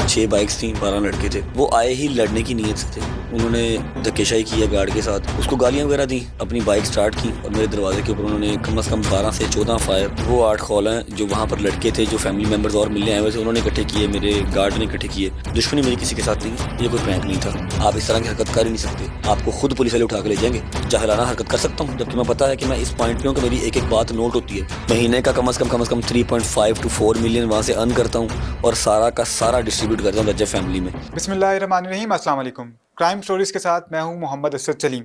6 bikes थी, 12 लड़के थे। वो आए ही लड़ने की नीयत से थे। उन्होंने धक्केशाही की है गार्ड के साथ, उसको गालियां वगैरह दी, अपनी बाइक स्टार्ट की और मेरे दरवाजे के ऊपर उन्होंने कम से कम 12 से 14 फायर। वो 8 कॉल हैं जो वहाँ पर लड़के थे, जो फैमिली मेम्बर्स और मिलने आए हुए थे, उन्होंने इकट्ठे किए, मेरे गार्ड ने इकट्ठे किए। दुश्मनी मेरी किसी के साथ नहीं, ये कोई प्रैंक नहीं था। आप इस तरह की हरकत कर ही नहीं सकते, आपको खुद पुलिस वाले उठा के ले जाएंगे। जाहिलाना हरकत कर सकता हूँ, जबकि मैं पता है कि मैं इस पॉइंट पे हूँ कि मेरी एक एक बात नोट होती है। महीने का कम से कम 3.5 to 4 मिलियन वहाँ से अर्न करता हूँ और सारा का सारा डिस्ट्रीब्यूट करता हूँ रजब फैमिली में। बिस्मिल्लाहिर्रहमानिर्रहीम, अस्सलाम वालेकुम। क्राइम स्टोरीज़ के साथ मैं हूं मोहम्मद असद सलीम।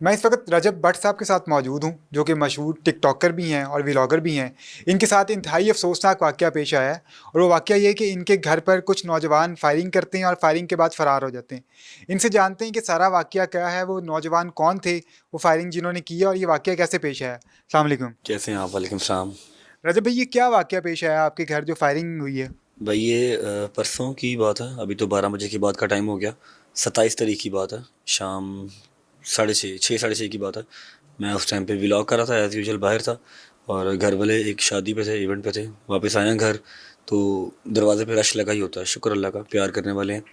मैं इस वक्त रजब भट्ट साहब के साथ मौजूद हूं, जो कि मशहूर टिकटॉकर भी हैं और व्लॉगर भी हैं। इनके साथ इंतहाई अफसोसनाक वाक़या पेश आया है और वो वाक़या ये है कि इनके घर पर कुछ नौजवान फायरिंग करते हैं और फायरिंग के बाद फ़रार हो जाते हैं। इनसे जानते हैं कि सारा वाक़या क्या है, वो नौजवान कौन थे, वो फायरिंग जिन्होंने की है और ये वाक़या कैसे पेश आया। अस्सलाम वालेकुम। कैसे हैं आप? वालेकुम सलाम। रजब भाई, ये क्या वाक़या पेश आया आपके घर जो फायरिंग हुई है? भाई ये परसों की बात है, अभी तो 12 बजे के बाद का टाइम हो गया। 27 तारीख की बात है, शाम 6:30 की बात है। मैं उस टाइम पे व्लॉग कर रहा था, एज़ यूजुअल बाहर था और घर वाले एक शादी पे थे, इवेंट पे थे। वापस आए हैं घर तो दरवाज़े पे रश लगा ही होता है। शुक्र अल्लाह का, प्यार करने वाले हैं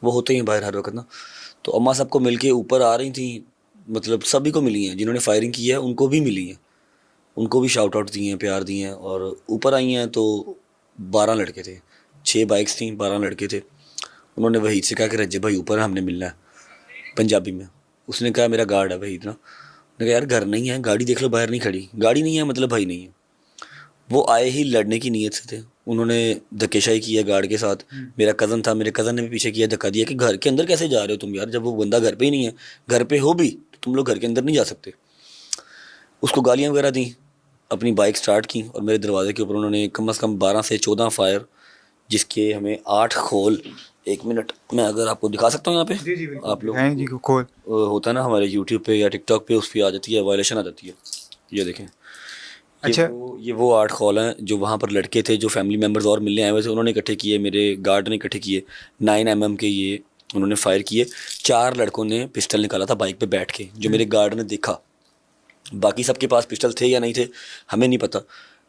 वो होते ही हैं बाहर हर वक्त ना। तो अम्मा सबको मिल के ऊपर आ रही थी, मतलब सभी को मिली हैं, जिन्होंने फायरिंग की है उनको भी मिली हैं, उनको भी शाउट आउट दिए हैं, प्यार दिए हैं। और ऊपर आई हैं तो 12 लड़के थे, 6 बाइक्स थी, 12 लड़के थे। उन्होंने वहीद से कहा कि रज्जे भाई ऊपर है, हमने मिलना है, पंजाबी में। उसने कहा मेरा गार्ड है वहीद ना। मैंने कहा यार घर नहीं है, गाड़ी देख लो बाहर नहीं खड़ी, गाड़ी नहीं है मतलब भाई नहीं है। वो आए ही लड़ने की नीयत से थे। उन्होंने धक्केशाही की है गार्ड के साथ। मेरा कज़न था, मेरे कज़न ने भी पीछे किया, धक्का दिया कि घर के अंदर कैसे जा रहे हो तुम यार, जब वो बंदा घर पे ही नहीं है। घर पे हो भी तो तुम लोग घर के अंदर नहीं जा सकते। उसको गालियाँ वगैरह दी, अपनी बाइक स्टार्ट की और मेरे दरवाजे के ऊपर उन्होंने कम से कम 12 से 14 फायर, जिसके हमें 8 खोल। 1 मिनट मैं अगर आपको दिखा सकता हूँ यहाँ पे, जी जी बिल्कुल आप लोगों दिखाएं जी को खोल। होता है ना हमारे यूट्यूब पे या टिकटॉक पे, उस पर आ जाती है, वायलेशन आ जाती है। ये देखें, अच्छा। ये वो 8 कॉल हैं जो वहाँ पर लड़के थे, जो फैमिली मेम्बर्स और मिलने आए हुए थे, उन्होंने इकट्ठे किए, मेरे गार्ड ने इकट्ठे किए। 9 mm के ये उन्होंने फायर किए। 4 लड़कों ने पिस्टल निकाला था बाइक पे बैठ के, जो मेरे गार्ड ने देखा। बाकी सबके पास पिस्टल थे या नहीं थे हमें नहीं पता,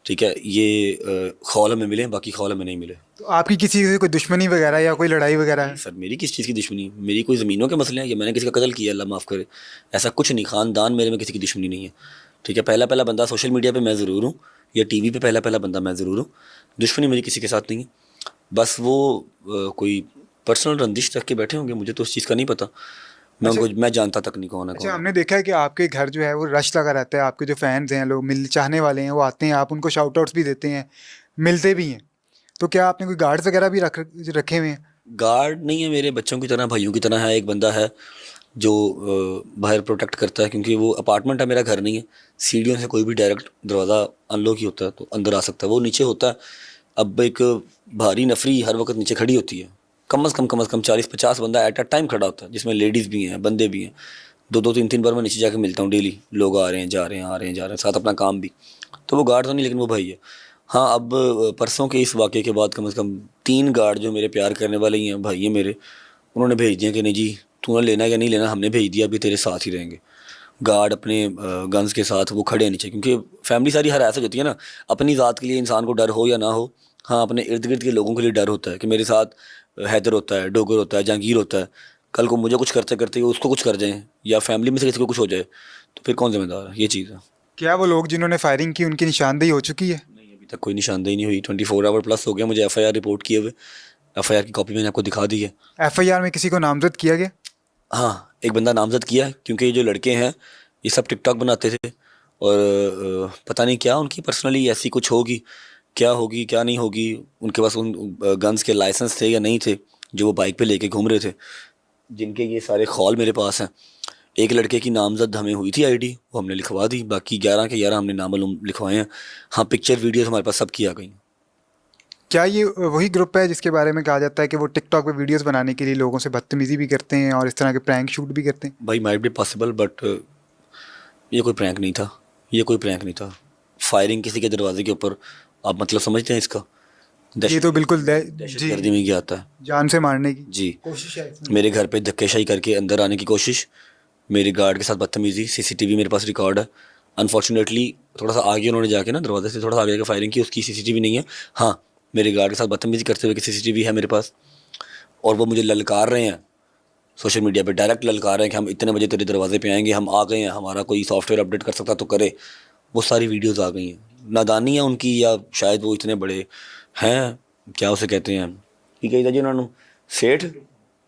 ठीक है। ये खौल हमें मिले, बाकी खौल हमें नहीं मिले। तो आपकी किसी से कोई दुश्मनी वगैरह या कोई लड़ाई वगैरह नहीं है? सर, मेरी किस चीज़ की दुश्मनी, मेरी कोई ज़मीनों के मसले हैं या मैंने किसी का कत्ल किया, अल्लाह माफ़ करे। ऐसा कुछ नहीं, ख़ानदान मेरे में किसी की दुश्मनी नहीं है, ठीक है। पहला पहला बंदा सोशल मीडिया पे मैं ज़रूर हूँ, या टीवी पे पहला पहला बंदा मैं ज़रूर हूँ। दुश्मनी मेरी किसी के साथ नहीं है। बस वो कोई पर्सनल रंजिश रख के बैठे होंगे, मुझे तो उस चीज़ का नहीं पता। अच्छा। मैं जानता तक नहीं कौन है अच्छा, कौन हमने देखा है कि आपके घर जो है वो रश लगा रहता है, आपके जो फैंस हैं, लोग मिल चाहने वाले हैं, वो आते हैं, आप उनको शाउट आउट्स भी देते हैं, मिलते भी हैं। तो क्या आपने कोई गार्ड्स वगैरह भी रखे हुए हैं? गार्ड नहीं है, मेरे बच्चों की तरह, भाइयों की तरह है। एक बंदा है जो बाहर प्रोटेक्ट करता है, क्योंकि वो अपार्टमेंट है, मेरा घर नहीं है। सीढ़ियों से कोई भी डायरेक्ट दरवाज़ा अनलॉक ही होता है तो अंदर आ सकता है, वो नीचे होता है। अब एक भारी नफरी हर वक्त नीचे खड़ी होती है, कम से कम 40-50 बंदा एट अ टाइम खड़ा होता है, जिसमें लेडीज़ भी हैं, बंदे भी हैं। 2-2 3-3 बार मैं नीचे जाके मिलता हूँ डेली, लोग आ रहे हैं जा रहे हैं, आ रहे हैं जा रहे हैं, साथ अपना काम भी। तो वो गार्ड तो नहीं, लेकिन वो भाई है। हाँ, अब परसों के इस वाक़े के बाद कम से कम 3 गार्ड जो मेरे प्यार करने वाले ही हैं, भाई हैं मेरे, उन्होंने भेज दिया कि नहीं जी, तूने लेना है या नहीं लेना, हमने भेज दिया, अभी तेरे साथ ही रहेंगे। गार्ड अपने गन्स के साथ वो खड़े हैं नीचे, क्योंकि फैमिली सारी हरास हो जाती है ना। अपनी ज़ात के लिए इंसान को डर हो या ना हो, हाँ, अपने इर्द गिर्द के लोगों के लिए डर होता है कि मेरे साथ हैदर होता है, डोगर होता है, जहांगीर होता है। कल को मुझे कुछ करते करते उसको कुछ कर जाए या फैमिली में से किसी को कुछ हो जाए तो फिर कौन जिम्मेदार है, ये चीज़ है। क्या वो लोग जिन्होंने फायरिंग की उनकी निशानदेही हो चुकी है? नहीं, अभी तक कोई निशानदेही नहीं हुई। 24 आवर प्लस हो गया मुझे एफआईआर रिपोर्ट किए हुए। एफआईआर की कॉपी मैंने आपको दिखा दी है। एफआईआर में किसी को नामजद किया गया? हाँ, एक बंदा नामजद किया है, क्योंकि ये जो लड़के हैं ये सब टिकटॉक बनाते थे और पता नहीं क्या उनकी पर्सनली ऐसी कुछ होगी, क्या होगी क्या नहीं होगी। उनके पास उन गन्स के लाइसेंस थे या नहीं थे, जो वो बाइक पे लेके घूम रहे थे, जिनके ये सारे खौल मेरे पास हैं। एक लड़के की नामजद हमें हुई थी आईडी, वो हमने लिखवा दी, बाकी 11 के 11 हमने नामालूम लिखवाए हैं। हाँ, पिक्चर वीडियोस हमारे पास सब की आ गई। क्या ये वही ग्रुप है जिसके बारे में कहा जाता है कि वो टिकटॉक पे वीडियोस बनाने के लिए लोगों से बदतमीजी भी करते हैं और इस तरह के प्रैंक शूट भी करते हैं? भाई माइट बी पॉसिबल, बट ये कोई प्रैंक नहीं था, ये कोई प्रैंक नहीं था। फायरिंग किसी के दरवाजे के ऊपर, आप मतलब समझते हैं इसका? ये तो बिल्कुल दहशत जी, गर्दी में क्या आता है? जान से मारने की जी। कोशिश है इसमें। मेरे घर पे धक्केशाही करके अंदर आने की कोशिश, मेरे गार्ड के साथ बदतमीजी, सीसीटीवी मेरे पास रिकॉर्ड है। अनफॉर्चुनेटली थोड़ा सा आगे उन्होंने जाके ना, दरवाजे से थोड़ा सा आगे जाके फायरिंग की, उसकी सीसीटीवी नहीं है। हाँ, मेरे गार्ड के साथ बदतमीजी करते हुए की सीसीटीवी है मेरे पास। और वो मुझे ललकार रहे हैं सोशल मीडिया पे, डायरेक्ट ललकार रहे हैं कि हम इतने बजे तेरे दरवाजे पे आएंगे, हम आ गए हैं, हमारा कोई सॉफ्टवेयर अपडेट कर सकता तो करे। वो सारी वीडियोस आ गई हैं। नादानी है उनकी, या शायद वो इतने बड़े हैं, क्या उसे कहते हैं कि कही था जी उन्होंने, सेठ,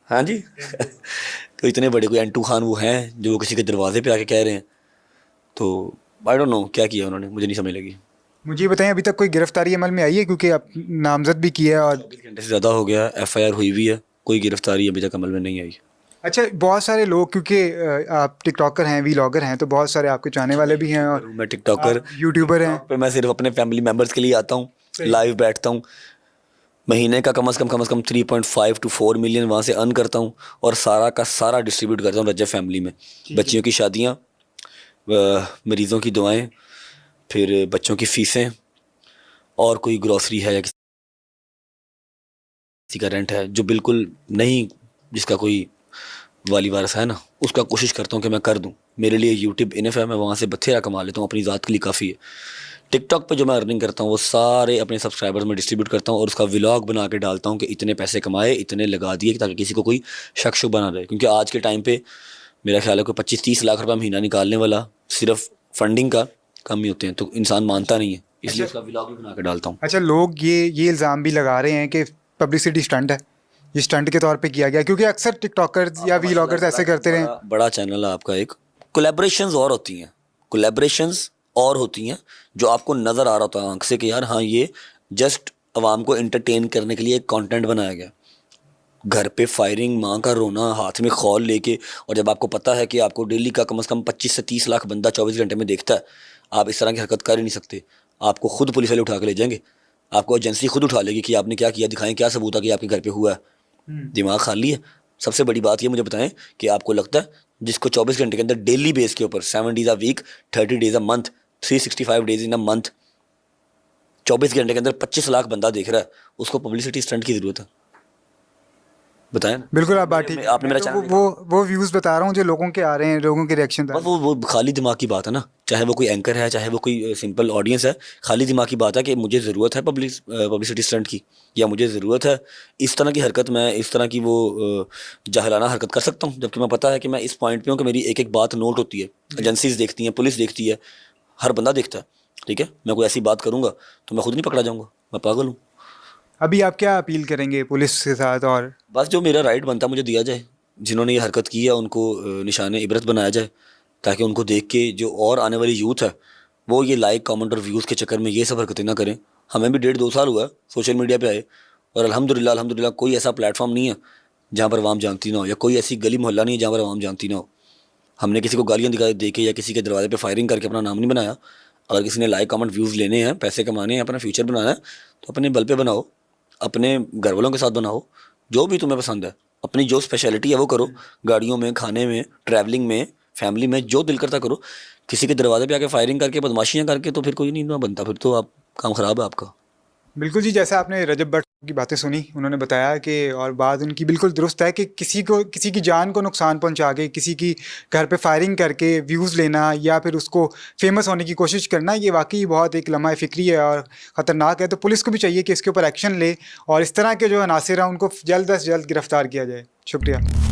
हाँ जी तो इतने बड़े कोई एंटू खान वो हैं जो किसी के दरवाजे पे आके कह रहे हैं। तो आई डोंट नो क्या किया उन्होंने, मुझे नहीं समझ लगी। मुझे ये बताएं, अभी तक कोई गिरफ्तारी अमल में आई है? क्योंकि आप नामजद भी किया है और 24 घंटे से ज़्यादा हो गया, FIR हुई भी है, कोई गिरफ्तारी अभी तक अमल में नहीं आई। अच्छा, बहुत सारे लोग, क्योंकि आप टिकटॉकर हैं, वीलॉगर हैं, तो बहुत सारे आपके चाहने वाले भी हैं और मैं टिकटॉकर, आप यूट्यूबर हैं। टिकटॉक पे मैं सिर्फ अपने फैमिली मेम्बर्स के लिए आता हूँ, सही। लाइव बैठता हूँ, महीने का कम से कम 3.5 to 4 मिलियन वहाँ से अर्न करता हूँ, और सारा का सारा डिस्ट्रीब्यूट करता हूँ रजब फैमिली में। बच्चियों की शादियाँ, मरीज़ों की दुआएं, फिर बच्चों की फ़ीसें, और कोई ग्रॉसरी है या किसी का रेंट है जो बिल्कुल नहीं, जिसका कोई वाली वारस है ना, उसका कोशिश करता हूँ कि मैं कर दूँ। मेरे लिए यूट्यूब इनफ है, मैं वहाँ से बथेरा कमा लेता हूँ, अपनी ज़ात के लिए काफ़ी है। टिकटॉक पे जो मैं अर्निंग करता हूँ वो सारे अपने सब्सक्राइबर्स में डिस्ट्रीब्यूट करता हूँ, और उसका व्लॉग बना के डालता हूँ कि इतने पैसे कमाए, इतने लगा दिए, ताकि किसी को कोई शक शुबा ना रहे। क्योंकि आज के टाइम पे मेरा ख्याल है कोई 25-30 लाख रुपये महीना निकालने वाला सिर्फ फंडिंग का कम ही होते हैं, तो इंसान मानता नहीं है, इसलिए उसका व्लॉग भी बना के डालता हूँ। अच्छा, लोग ये इल्ज़ाम भी लगा रहे हैं कि पब्लिसिटी स्टंट है, ये स्टंट के तौर पे किया गया, क्योंकि अक्सर टिकटॉकर्स या वीलॉगर्स ऐसे करते रहे। बड़ा चैनल है आपका एक, कोलैबोरेशंस और होती हैं, कोलैबोरेशंस और होती हैं जो आपको नज़र आ रहा होता है आंख से कि यार हाँ ये जस्ट आवाम को एंटरटेन करने के लिए एक कंटेंट बनाया गया। घर पे फायरिंग, माँ का रोना, हाथ में खौल लेके, और जब आपको पता है कि आपको डेली का कम से कम 25 से 30 लाख बंदा 24 घंटे में देखता है, आप इस तरह की हरकत कर ही नहीं सकते। आपको खुद पुलिस वाले उठा के ले जाएंगे, आपको एजेंसी खुद उठा लेगी कि आपने क्या किया, दिखाएं क्या सबूत है कि आपके घर पे हुआ है। दिमाग खाली है। सबसे बड़ी बात ये मुझे बताएं कि आपको लगता है जिसको 24 घंटे के अंदर डेली बेस के ऊपर 7 days a week, 30 days a month, 365 days in a month, 24 घंटे के अंदर 25 लाख बंदा देख रहा है, उसको पब्लिसिटी स्टंट की जरूरत है? बताएं ना। बिल्कुल, आप बात ठीक है। आपने मैं मेरा तो चैनल वो व्यूज़ बता रहा हूँ जो लोगों के आ रहे हैं, लोगों के रिएक्शन था। बस वो खाली दिमाग की बात है ना, चाहे वो कोई एंकर है, चाहे वो कोई सिंपल ऑडियंस है, खाली दिमाग की बात है कि मुझे ज़रूरत है पब्लिसिटी स्टंट की, या मुझे ज़रूरत है इस तरह की हरकत, मैं इस तरह की वो जाहिलाना हरकत कर सकता हूँ, जबकि मैं पता है कि मैं इस पॉइंट पे हूँ कि मेरी एक एक बात नोट होती है, एजेंसीज देखती हैं, पुलिस देखती है, हर बंदा देखता है। ठीक है, मैं कोई ऐसी बात करूँगा तो मैं खुद नहीं पकड़ा जाऊँगा, मैं पागल हूँ? अभी आप क्या अपील करेंगे पुलिस के साथ? और बस जो मेरा राइट बनता है मुझे दिया जाए, जिन्होंने ये हरकत की है उनको निशाने इबरत बनाया जाए, ताकि उनको देख के जो और आने वाली यूथ है वो ये लाइक कमेंट और व्यूज़ के चक्कर में ये सब हरकतें ना करें। हमें भी 1.5-2 साल हुआ है सोशल मीडिया पे आए, और अल्हम्दुलिल्लाह अल्हम्दुलिल्लाह कोई ऐसा प्लेटफॉर्म नहीं है जहाँ पर आवाम जानती ना हो, या कोई ऐसी गली मोहल्ला नहीं है जहाँ पर आवाम जानती ना हो। हमने किसी को गालियाँ दिखा दे के या किसी के दरवाजे पे फायरिंग करके अपना नाम नहीं बनाया। अगर किसी ने लाइक कमेंट व्यूज़ लेने हैं, पैसे कमाने हैं, अपना फ्यूचर बनाना है, तो अपने बल पे बनाओ, अपने घर वालों के साथ बनाओ, जो भी तुम्हें पसंद है, अपनी जो स्पेशलिटी है वो करो, गाड़ियों में, खाने में, ट्रैवलिंग में, फैमिली में, जो दिल करता करो। किसी के दरवाजे पे आके फायरिंग करके, बदमाशियाँ करके तो फिर कोई नहीं ना बनता, फिर तो आप काम ख़राब है आपका। बिल्कुल जी, जैसा आपने रजब भट्ट की बातें सुनी, उन्होंने बताया कि, और बात उनकी बिल्कुल दुरुस्त है कि किसी की जान को नुकसान पहुंचा के, किसी की घर पे फायरिंग करके व्यूज़ लेना या फिर उसको फेमस होने की कोशिश करना, ये वाकई बहुत एक लम्हा फ़िक्री है और ख़तरनाक है। तो पुलिस को भी चाहिए कि इसके ऊपर एक्शन ले और इस तरह के जो अनासिर हैं उनको जल्द से जल्द गिरफ्तार किया जाए। शुक्रिया।